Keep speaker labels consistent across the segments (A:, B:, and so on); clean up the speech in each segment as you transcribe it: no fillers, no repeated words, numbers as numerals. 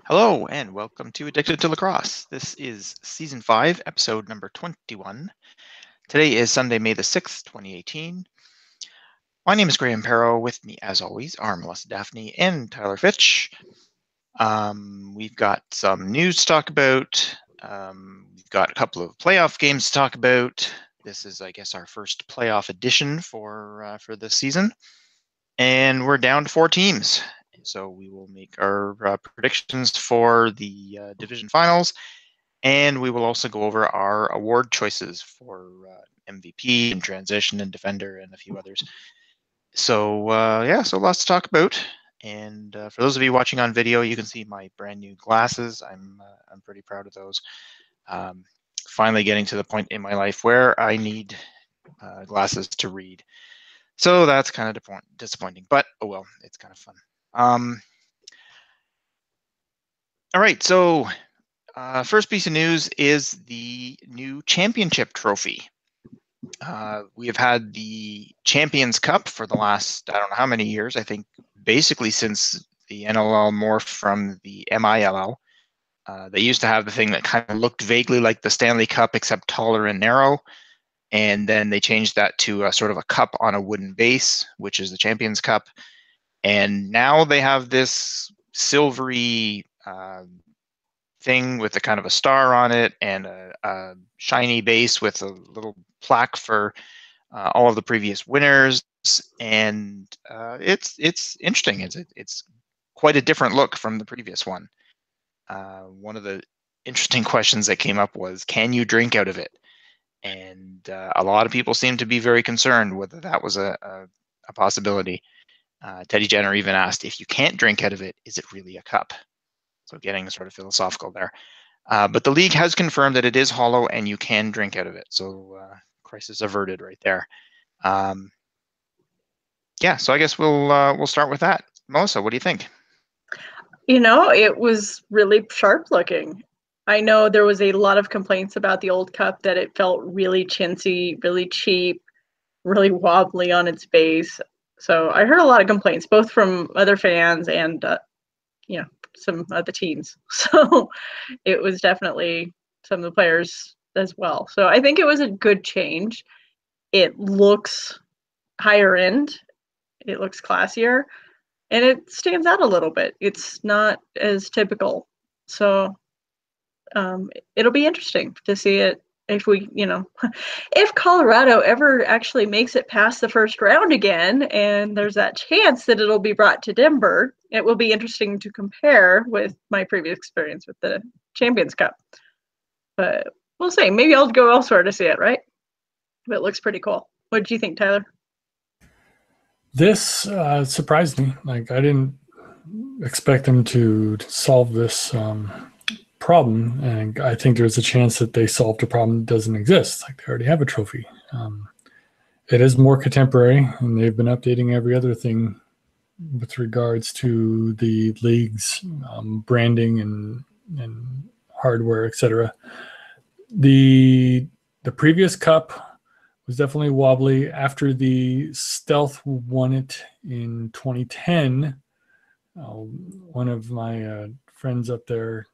A: Hello and welcome to Addicted to Lacrosse. This is Season 5, Episode number 21. Today is Sunday, May the 6th, 2018. My name is Graham Perro. With me, as always, are Melissa Daphne and Tyler Fitch. We've got some news to talk about. We've got a couple of playoff games to talk about. This is, I guess, our first playoff edition for this season. And we're down to 4 teams. So we will make our predictions for the division finals, and we will also go over our award choices for MVP and transition and defender and a few others. So so lots to talk about. And for those of you watching on video, you can see my brand new glasses. I'm pretty proud of those. Finally getting to the point in my life where I need glasses to read. So that's kind of disappointing, but oh well, it's kind of fun. All right, so first piece of news is the new championship trophy. We have had the Champions Cup for the last, I don't know how many years, I think basically since the NLL morphed from the MILL. They used to have the thing that kind of looked vaguely like the Stanley Cup, except taller and narrow. And then they changed that to a sort of a cup on a wooden base, which is the Champions Cup. And now they have this silvery thing with a kind of a star on it and a shiny base with a little plaque for all of the previous winners. And it's interesting. It's quite a different look from the previous one. One of the interesting questions that came up was, can you drink out of it? And a lot of people seem to be very concerned whether that was a possibility. Teddy Jenner even asked, if you can't drink out of it, is it really a cup? So getting sort of philosophical there. But the league has confirmed that it is hollow and you can drink out of it. So crisis averted right there. So I guess we'll start with that. Melissa, what do you think?
B: You know, it was really sharp looking. I know there was a lot of complaints about the old cup that it felt really chintzy, really cheap, really wobbly on its base. So I heard a lot of complaints, both from other fans and, some other teams. So it was definitely some of the players as well. So I think it was a good change. It looks higher end. It looks classier. And it stands out a little bit. It's not as typical. So it'll be interesting to see it if we, if Colorado ever actually makes it past the first round again, and there's that chance that it'll be brought to Denver, it will be interesting to compare with my previous experience with the Champions Cup. But we'll see. Maybe I'll go elsewhere to see it, right? But it looks pretty cool. What do you think, Tyler?
C: This surprised me. Like, I didn't expect them to solve this problem, and I think there's a chance that they solved a problem that doesn't exist. Like, they already have a trophy. It is more contemporary, and they've been updating every other thing with regards to the league's branding and hardware, etc. The previous cup was definitely wobbly. After the Stealth won it in 2010, one of my friends up there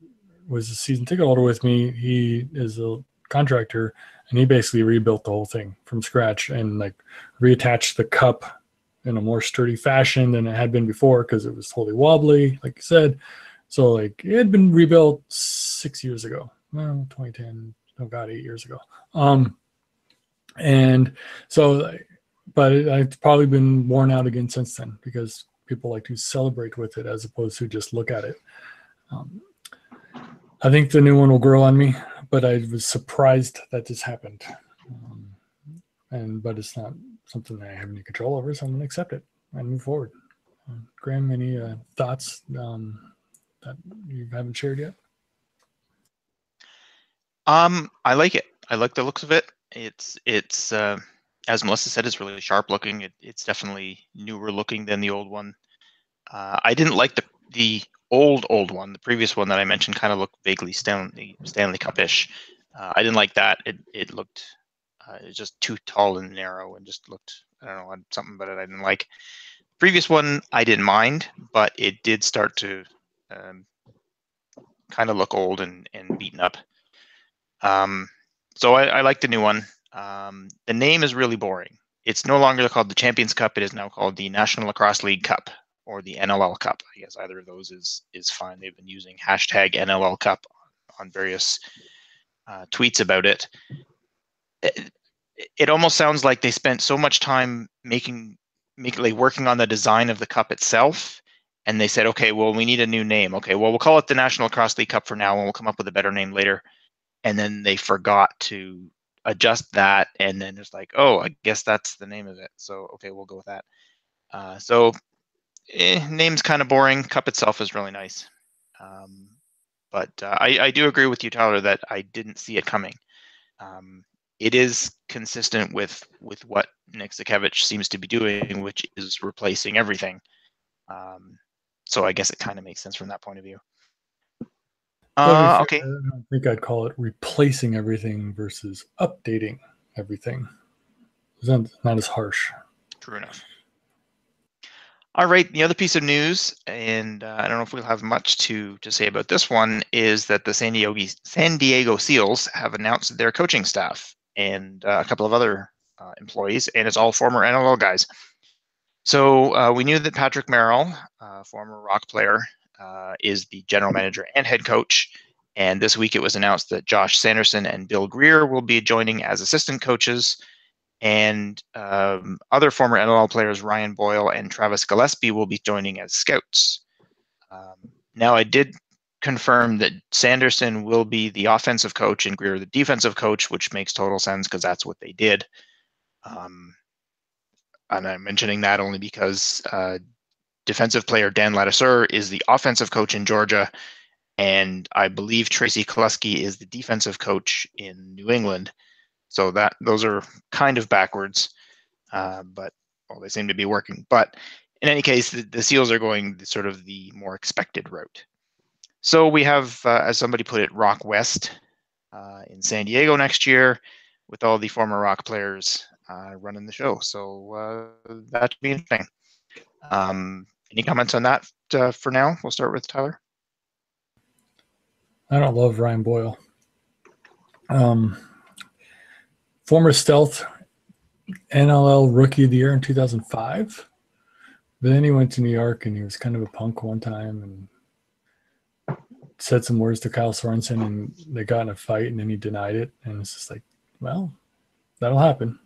C: was a season ticket holder with me. He is a contractor, and he basically rebuilt the whole thing from scratch and like reattached the cup in a more sturdy fashion than it had been before because it was totally wobbly, like you said. So like it had been rebuilt 6 years ago. Well, 2010, oh God, 8 years ago. And so, but it's probably been worn out again since then because people like to celebrate with it as opposed to just look at it. I think the new one will grow on me, but I was surprised that this happened. But it's not something that I have any control over, so I'm going to accept it and move forward. Graham, any thoughts that you haven't shared yet?
A: I like it. I like the looks of it. It's as Melissa said, it's really sharp looking. It's definitely newer looking than the old one. I didn't like the old one. The previous one that I mentioned kind of looked vaguely Stanley Cup-ish. I didn't like that. It looked just too tall and narrow and just looked, I don't know, something about it I didn't like. Previous one I didn't mind, but it did start to kind of look old and beaten up. So I like the new one. The name is really boring. It's no longer called the Champions Cup. It is now called the National Lacrosse League Cup, or the NLL Cup. I guess either of those is fine. They've been using hashtag NLL Cup on various tweets about it. It almost sounds like they spent so much time working on the design of the cup itself, and they said, okay, well, we need a new name. Okay, well, we'll call it the National Lacrosse League Cup for now, and we'll come up with a better name later. And then they forgot to adjust that, and then it's like, oh, I guess that's the name of it. So okay, we'll go with that. Name's kind of boring. Cup itself is really nice. But I do agree with you, Tyler, that I didn't see it coming. It is consistent with what Nick Zakevich seems to be doing, which is replacing everything. So I guess it kind of makes sense from that point of view. Okay.
C: I don't think I'd call it replacing everything versus updating everything. It's not as harsh.
A: True enough. All right, the other piece of news, and I don't know if we'll have much to say about this one, is that the San Diego Seals have announced their coaching staff and a couple of other employees, and it's all former NLL guys. So we knew that Patrick Merrill, former Rock player, is the general manager and head coach. And this week it was announced that Josh Sanderson and Bill Greer will be joining as assistant coaches. And other former NLL players, Ryan Boyle and Travis Gillespie, will be joining as scouts. Now, I did confirm that Sanderson will be the offensive coach and Greer the defensive coach, which makes total sense because that's what they did. And I'm mentioning that only because defensive player Dan Ladouceur is the offensive coach in Georgia, and I believe Tracy Kelusky is the defensive coach in New England. So those are kind of backwards, but well, they seem to be working. But in any case, the Seals are going sort of the more expected route. So we have, as somebody put it, Rock West in San Diego next year, with all the former Rock players running the show. So that should be interesting. Any comments on that for now? We'll start with Tyler.
C: I don't love Ryan Boyle. Former Stealth NLL Rookie of the Year in 2005. But then he went to New York and he was kind of a punk one time and said some words to Kyle Sorensen, and they got in a fight, and then he denied it. And it's just like, well, that'll happen.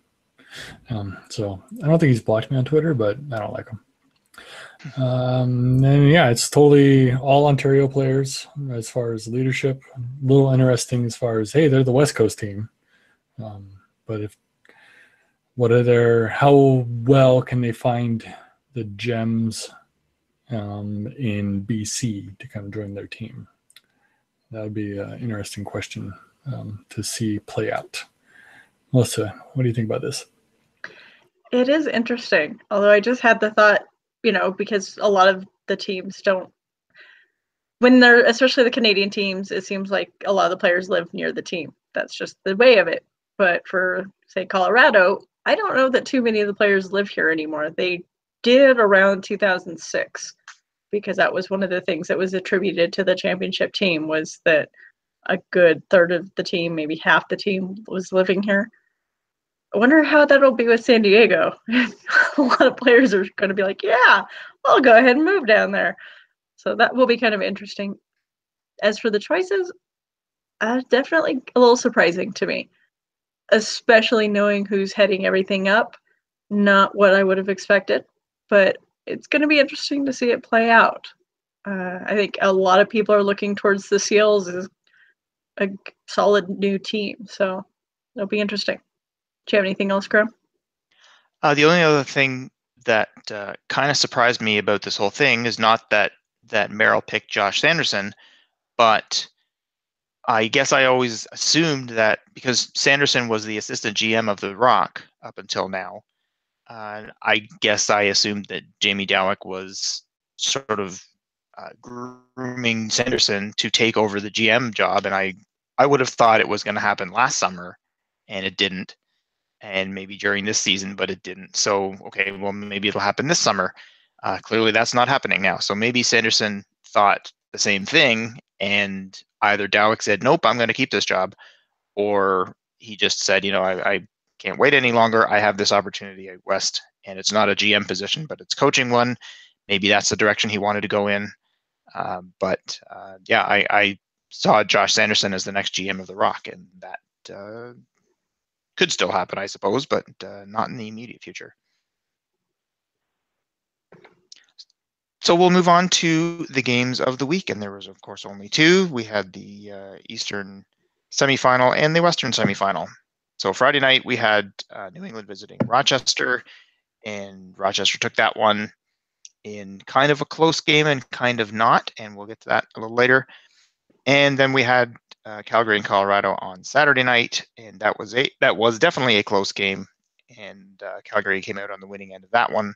C: So I don't think he's blocked me on Twitter, but I don't like him. And yeah, it's totally all Ontario players as far as leadership. A little interesting as far as, hey, they're the West Coast team. But how well can they find the gems in BC to come join their team? That would be an interesting question to see play out. Melissa, what do you think about this?
B: It is interesting, although I just had the thought, because a lot of the teams don't, when they're, especially the Canadian teams, it seems like a lot of the players live near the team. That's just the way of it. But for, say, Colorado, I don't know that too many of the players live here anymore. They did around 2006, because that was one of the things that was attributed to the championship team, was that a good third of the team, maybe half the team, was living here. I wonder how that'll be with San Diego. A lot of players are going to be like, yeah, I'll go ahead and move down there. So that will be kind of interesting. As for the choices, definitely a little surprising to me, especially knowing who's heading everything up. Not what I would have expected, but it's going to be interesting to see it play out. I think a lot of people are looking towards the Seals as a solid new team, so it'll be interesting. Do you have anything else, Graham?
A: The only other thing that kind of surprised me about this whole thing is not that Merrill picked Josh Sanderson, but I guess I always assumed that because Sanderson was the assistant GM of the Rock up until now, I guess I assumed that Jamie Dowick was sort of grooming Sanderson to take over the GM job, and I would have thought it was going to happen last summer, and it didn't. And maybe during this season, but it didn't. So, okay, well, maybe it'll happen this summer. Clearly, that's not happening now. So maybe Sanderson thought the same thing And either Dalek said, nope, I'm going to keep this job, or he just said, I can't wait any longer. I have this opportunity at West, and it's not a GM position, but it's coaching one. Maybe that's the direction he wanted to go in. I saw Josh Sanderson as the next GM of the Rock, and that could still happen, I suppose, but not in the immediate future. So we'll move on to the games of the week, and there was, of course, only two. We had the Eastern semifinal and the Western semifinal. So Friday night, we had New England visiting Rochester, and Rochester took that one in kind of a close game and kind of not, and we'll get to that a little later. And then we had Calgary and Colorado on Saturday night, and that was definitely a close game, and Calgary came out on the winning end of that one.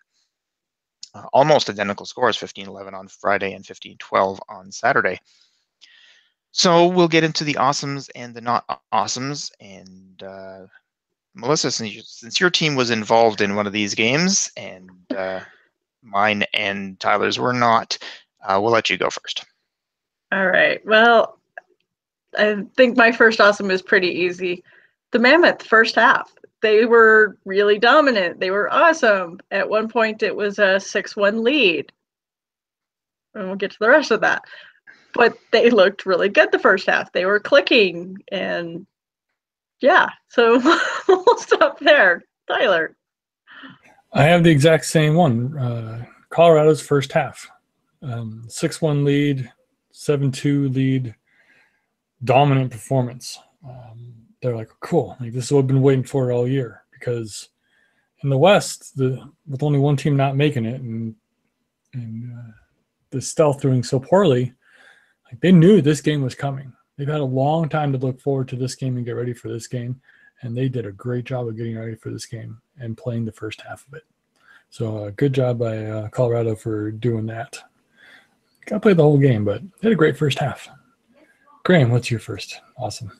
A: Almost identical scores, 15-11 on Friday and 15-12 on Saturday. So we'll get into the awesomes and the not awesomes. And Melissa, since your team was involved in one of these games, and mine and Tyler's were not, we'll let you go first.
B: All right. Well, I think my first awesome is pretty easy. The Mammoth first half. They were really dominant. They were awesome. At one point, it was a 6-1 lead. And we'll get to the rest of that. But they looked really good the first half. They were clicking. And yeah, so we'll stop there. Tyler.
C: I have the exact same one. Colorado's first half. 6-1 lead, 7-2 lead, dominant performance. They're like, cool, like this is what I've been waiting for all year, because in the West, with only one team not making it and the Stealth doing so poorly, like they knew this game was coming. They've had a long time to look forward to this game and get ready for this game, and they did a great job of getting ready for this game and playing the first half of it. So good job by Colorado for doing that. Got to play the whole game, but they had a great first half. Graham, what's your first? Awesome.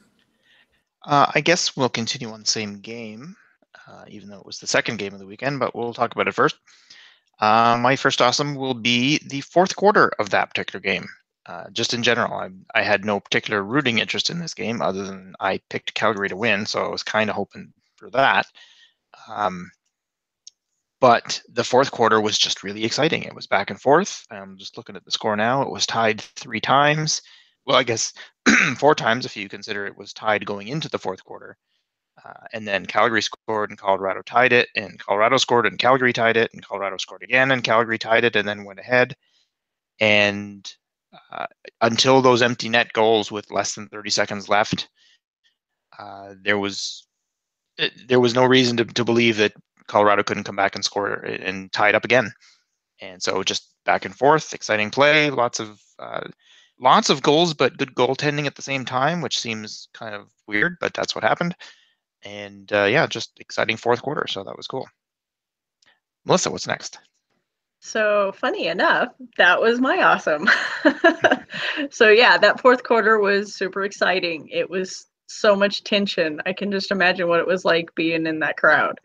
A: I guess we'll continue on the same game, even though it was the second game of the weekend, but we'll talk about it first. My first awesome will be the fourth quarter of that particular game. Just in general, I had no particular rooting interest in this game other than I picked Calgary to win, so I was kind of hoping for that. But the fourth quarter was just really exciting. It was back and forth. I'm just looking at the score now. It was tied 3 times. Well, I guess 4 times if you consider it was tied going into the fourth quarter. And then Calgary scored and Colorado tied it, and Colorado scored and Calgary tied it, and Colorado scored again and Calgary tied it and then went ahead. And until those empty net goals with less than 30 seconds left, there was no reason to believe that Colorado couldn't come back and score and tie it up again. And so just back and forth, exciting play, lots of goals, but good goaltending at the same time, which seems kind of weird, but that's what happened. And just exciting fourth quarter. So that was cool. Melissa, what's next?
B: So funny enough, that was my awesome. So yeah, that fourth quarter was super exciting. It was so much tension. I can just imagine what it was like being in that crowd.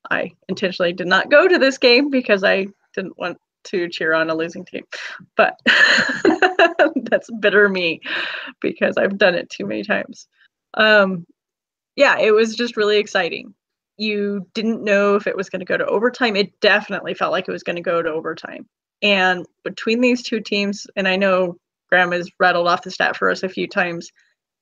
B: I intentionally did not go to this game because I didn't want to cheer on a losing team, but that's bitter me because I've done it too many times. Yeah, it was just really exciting. You didn't know if it was going to go to overtime. It definitely felt like it was going to go to overtime. And between these two teams, and I know Graham has rattled off the stat for us a few times,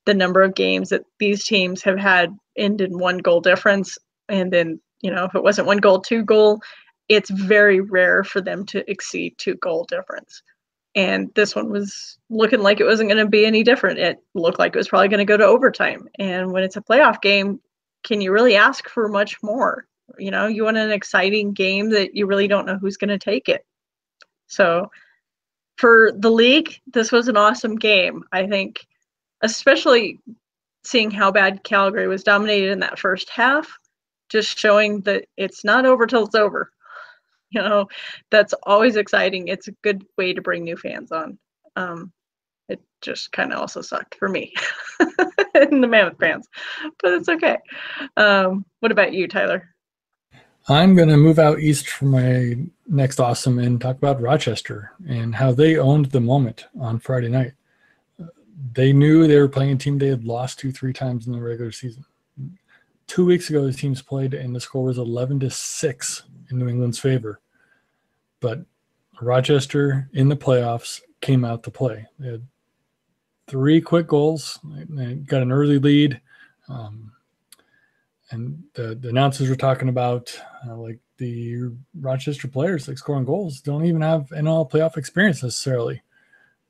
B: the number of games that these teams have had end in 1 goal difference. And then, if it wasn't 1 goal, 2 goal, it's very rare for them to exceed 2 goal difference. And this one was looking like it wasn't going to be any different. It looked like it was probably going to go to overtime. And when it's a playoff game, can you really ask for much more? You want an exciting game that you really don't know who's going to take it. So for the league, this was an awesome game. I think, especially seeing how bad Calgary was dominated in that first half, just showing that it's not over till it's over. That's always exciting. It's a good way to bring new fans on. It just kind of also sucked for me and the Mammoth fans, but it's okay. What about you, Tyler?
C: I'm going to move out east for my next awesome and talk about Rochester and how they owned the moment on Friday night. they knew they were playing a team they had lost 2-3 times in the regular season. 2 weeks ago, the teams played, and the score was 11-6 in New England's favor. But Rochester in the playoffs came out to play. They had 3 quick goals. They got an early lead. And the announcers were talking about like the Rochester players like scoring goals don't even have NL playoff experience necessarily.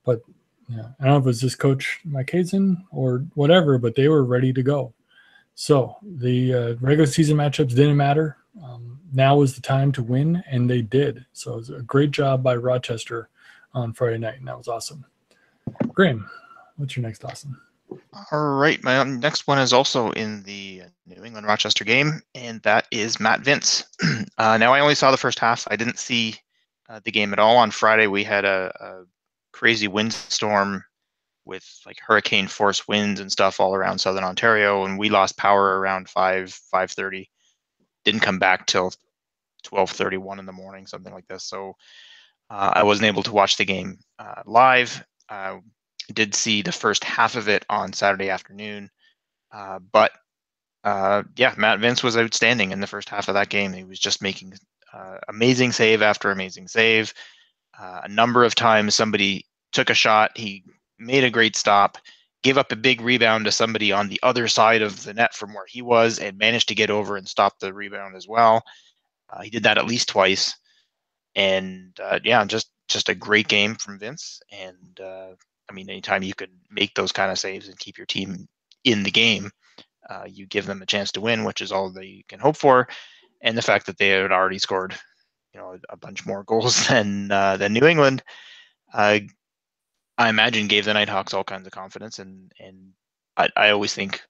C: But yeah, I don't know if it was just Coach Mike Hazen or whatever, but they were ready to go. So the regular season matchups didn't matter. Now was the time to win, and they did. So it was a great job by Rochester on Friday night, and that was awesome. Graham, what's your next awesome?
A: All right, my next one is also in the New England-Rochester game, and that is Matt Vince. Now, I only saw the first half. I didn't see the game at all. On Friday, we had a crazy windstorm with like hurricane force winds and stuff all around Southern Ontario, and we lost power around 5:30. Didn't come back till 12:31 in the morning, something like this. So I wasn't able to watch the game live. Did see the first half of it on Saturday afternoon, but Matt Vince was outstanding in the first half of that game. He was just making amazing save after amazing save. A number of times somebody took a shot, he made a great stop, gave up a big rebound to somebody on the other side of the net from where he was, and managed to get over and stop the rebound as well. He did that at least twice, and just a great game from Vince. And I mean, anytime you could make those kind of saves and keep your team in the game, you give them a chance to win, which is all they can hope for. And the fact that they had already scored, a bunch more goals than New England, I imagine gave the Nighthawks all kinds of confidence. And I always think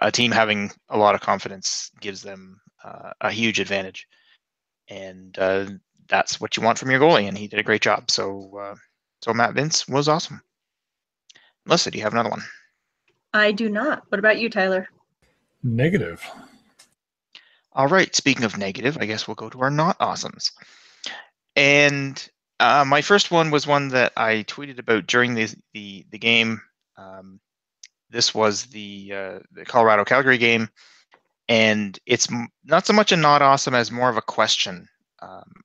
A: a team having a lot of confidence gives them a huge advantage. And that's what you want from your goalie, and he did a great job. So Matt Vince was awesome. Melissa, do you have another one?
B: I do not. What about you, Tyler?
C: Negative.
A: All right. Speaking of negative, I guess we'll go to our not awesomes. And my first one was one that I tweeted about during the game. This was the Colorado Calgary game, and it's not so much a not awesome as more of a question.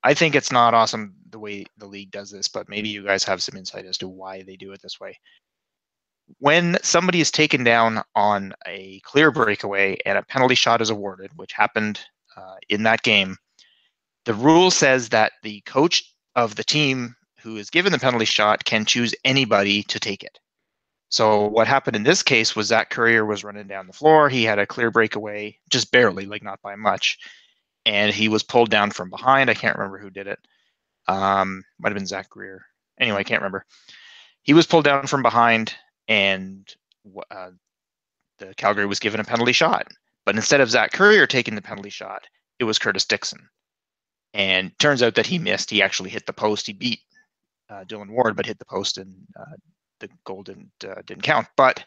A: I think it's not awesome the way the league does this, but maybe you guys have some insight as to why they do it this way. When somebody is taken down on a clear breakaway and a penalty shot is awarded, which happened in that game, the rule says that the coach of the team who is given the penalty shot can choose anybody to take it. So what happened in this case was Zach Currier was running down the floor. He had a clear breakaway, just barely, like not by much. And he was pulled down from behind. I can't remember who did it. Might have been Zach Greer. Anyway, I can't remember. He was pulled down from behind, and the Calgary was given a penalty shot. But instead of Zach Currier taking the penalty shot, it was Curtis Dixon. And turns out that he missed. He actually hit the post. He beat Dylan Ward, but hit the post, and the goal didn't count. But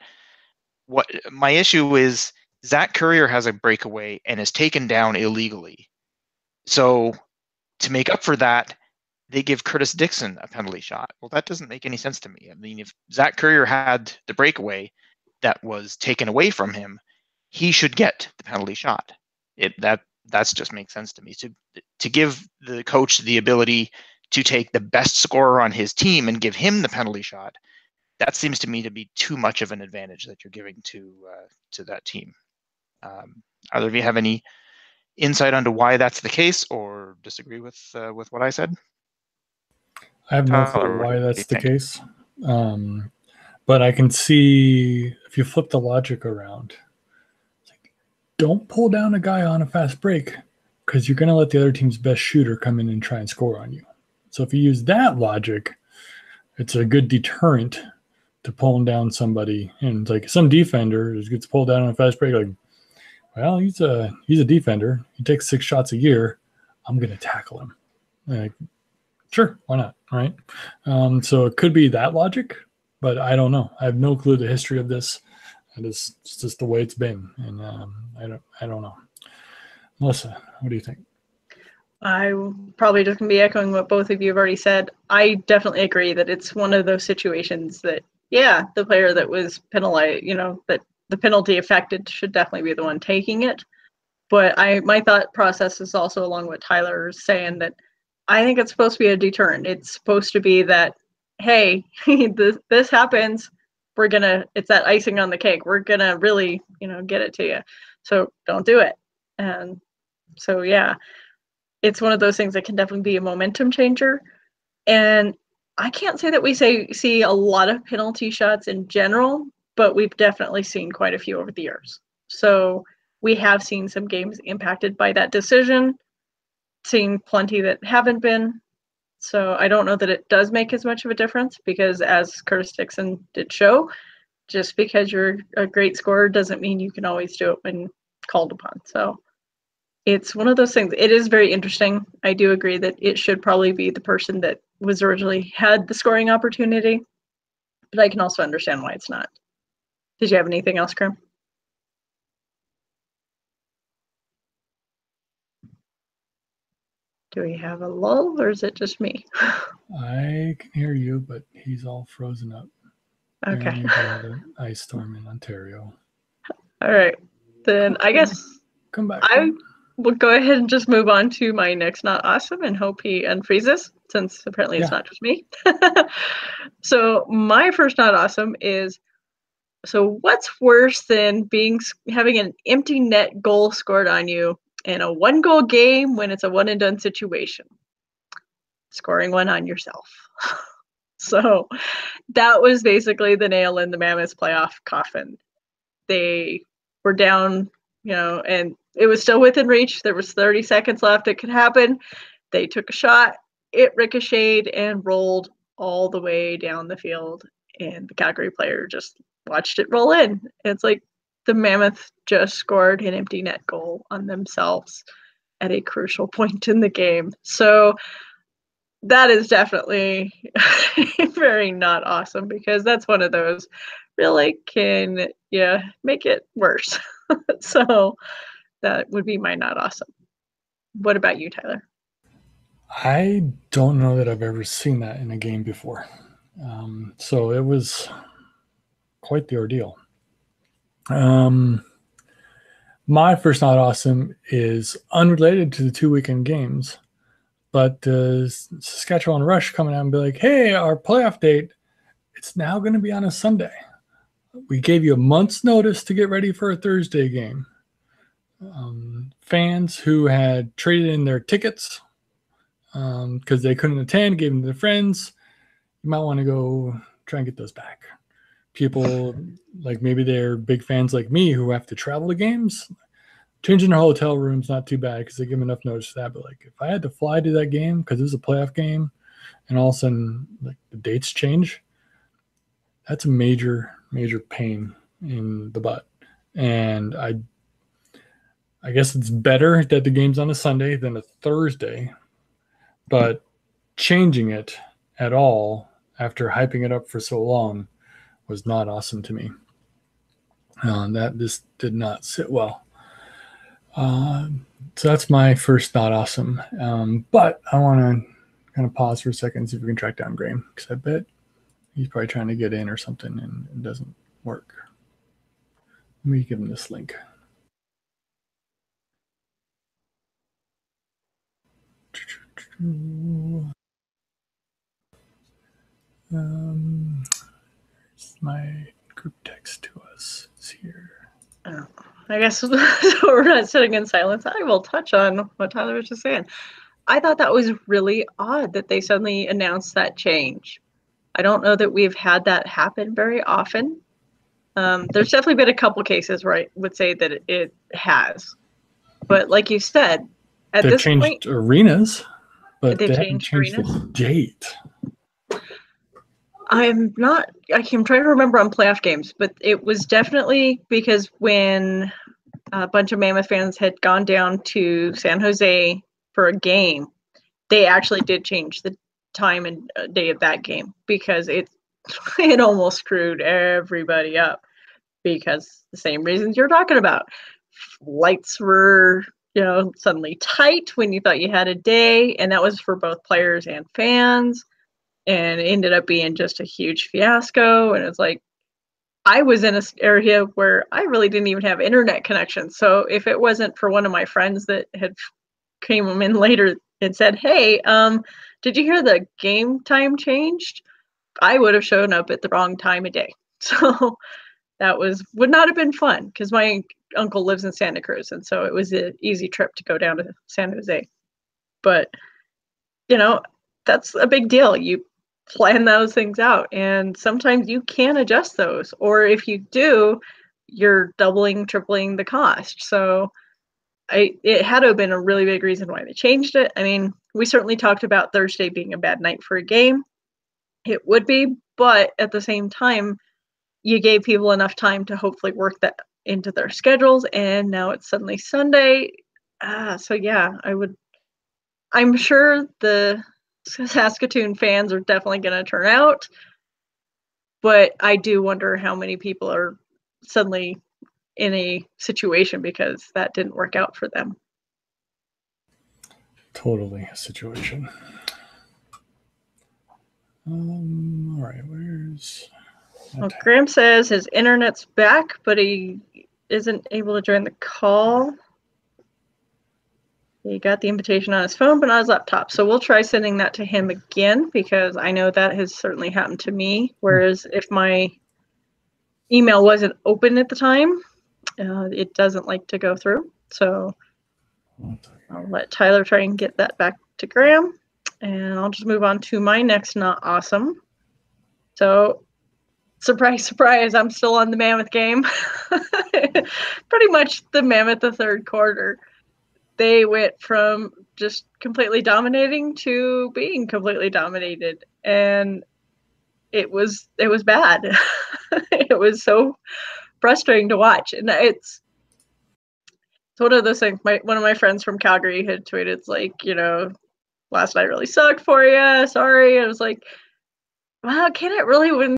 A: what my issue is, Zach Currier has a breakaway and is taken down illegally. So to make up for that, they give Curtis Dixon a penalty shot. Well, that doesn't make any sense to me. I mean, if Zach Currier had the breakaway that was taken away from him, he should get the penalty shot. That's just makes sense to me. To give the coach the ability to take the best scorer on his team and give him the penalty shot, that seems to me to be too much of an advantage that you're giving to that team. Either of you have any insight onto why that's the case, or disagree with what I said?
C: I have no clue why that's the case. But I can see if you flip the logic around, don't pull down a guy on a fast break because you're going to let the other team's best shooter come in and try and score on you. So if you use that logic, it's a good deterrent to pulling down somebody. And like some defender gets pulled down on a fast break, like, well, he's a defender. He takes 6 shots a year. I'm going to tackle him. Like, sure, why not, right? So it could be that logic, but I don't know. I have no clue the history of this. It's just the way it's been, and I don't know. Melissa, what do you think?
B: I'm probably just going to be echoing what both of you have already said. I definitely agree that it's one of those situations that yeah, the player that was penalized, that the penalty affected should definitely be the one taking it. But my thought process is also along what Tyler is saying, that I think it's supposed to be a deterrent. It's supposed to be that, hey, this happens. It's that icing on the cake. We're gonna really, get it to you. So don't do it. And so, yeah, it's one of those things that can definitely be a momentum changer. And I can't say that we see a lot of penalty shots in general, but we've definitely seen quite a few over the years. So we have seen some games impacted by that decision, seen plenty that haven't been. So I don't know that it does make as much of a difference, because as Curtis Dixon did show, just because you're a great scorer doesn't mean you can always do it when called upon. So it's one of those things. It is very interesting. I do agree that it should probably be the person that was originally had the scoring opportunity, but I can also understand why it's not. Did you have anything else, Krim? Do we have a lull, or is it just me?
C: I can hear you, but he's all frozen up.
B: Okay.
C: Apparently they had an ice storm in Ontario.
B: All right. Then I guess
C: Come back.
B: I will go ahead and just move on to my next not awesome and hope he unfreezes, since apparently it's not just me. So my first not awesome is, so what's worse than having an empty net goal scored on you in a 1-goal game when it's a one and done situation? Scoring one on yourself. So that was basically the nail in the Mammoths playoff coffin. They were down, and it was still within reach. There was 30 seconds left. It could happen. They took a shot. It ricocheted and rolled all the way down the field, and the Calgary player just watched it roll in. It's like the Mammoth just scored an empty net goal on themselves at a crucial point in the game. So that is definitely very not awesome, because that's one of those really can make it worse. So that would be my not awesome. What about you, Tyler?
C: I don't know that I've ever seen that in a game before. So it was quite the ordeal. My first not awesome is unrelated to the 2 weekend games, but Saskatchewan Rush coming out and be like, hey, our playoff date, it's now going to be on a Sunday. We gave you a month's notice to get ready for a Thursday game. Fans who had traded in their tickets because they couldn't attend, gave them to their friends, you might want to go try and get those back. People, like maybe they're big fans like me who have to travel to games, changing their hotel rooms, not too bad because they give them enough notice for that. But like if I had to fly to that game because it was a playoff game and all of a sudden like the dates change, that's a major pain in the butt. And I guess it's better that the game's on a Sunday than a Thursday, but changing it at all after hyping it up for so long was not awesome to me. That just did not sit well. So that's my first not awesome. But I want to kind of pause for a second and see if we can track down Graham, because I bet he's probably trying to get in or something and it doesn't work. Let me give him this link. My group text to us is here.
B: Oh, I guess so we're not sitting in silence. I will touch on what Tyler was just saying. I thought that was really odd that they suddenly announced that change. I don't know that we've had that happen very often. There's definitely been a couple cases where I would say that it has. But like you said, at
C: they've
B: this
C: changed
B: point,
C: arenas, but they haven't
B: changed
C: changed
B: arenas?
C: the date.
B: I'm trying to remember on playoff games, but it was definitely because when a bunch of Mammoth fans had gone down to San Jose for a game, they actually did change the time and day of that game, because it almost screwed everybody up, because the same reasons you're talking about. Lights were, suddenly tight when you thought you had a day, and that was for both players and fans. and it ended up being just a huge fiasco. And it's like, I was in an area where I really didn't even have internet connection. So if it wasn't for one of my friends that had came in later and said, "Hey, did you hear the game time changed?" I would have shown up at the wrong time of day. So that would not have been fun because my uncle lives in Santa Cruz, and so it was an easy trip to go down to San Jose. But that's a big deal. You plan those things out, and sometimes you can adjust those, or if you do, you're doubling, tripling the cost. So it had to have been a really big reason why they changed it. I mean, we certainly talked about Thursday being a bad night for a game. It would be, but at the same time, you gave people enough time to hopefully work that into their schedules, and now it's suddenly Sunday. So yeah, I'm sure the Saskatoon fans are definitely going to turn out, but I do wonder how many people are suddenly in a situation because that didn't work out for them.
C: Totally a situation. All right, where's...
B: Well, Graham says his internet's back, but he isn't able to join the call. He got the invitation on his phone, but not his laptop. So we'll try sending that to him again because I know that has certainly happened to me. Whereas if my email wasn't open at the time, it doesn't like to go through. So I'll let Tyler try and get that back to Graham. And I'll just move on to my next not awesome. So surprise, surprise, I'm still on the Mammoth game. Pretty much the Mammoth the third quarter. They went from just completely dominating to being completely dominated. And it was bad. It was so frustrating to watch. And it's one of those things. One of my friends from Calgary had tweeted, it's like, last night really sucked for you. Sorry. I was like, wow, can it really win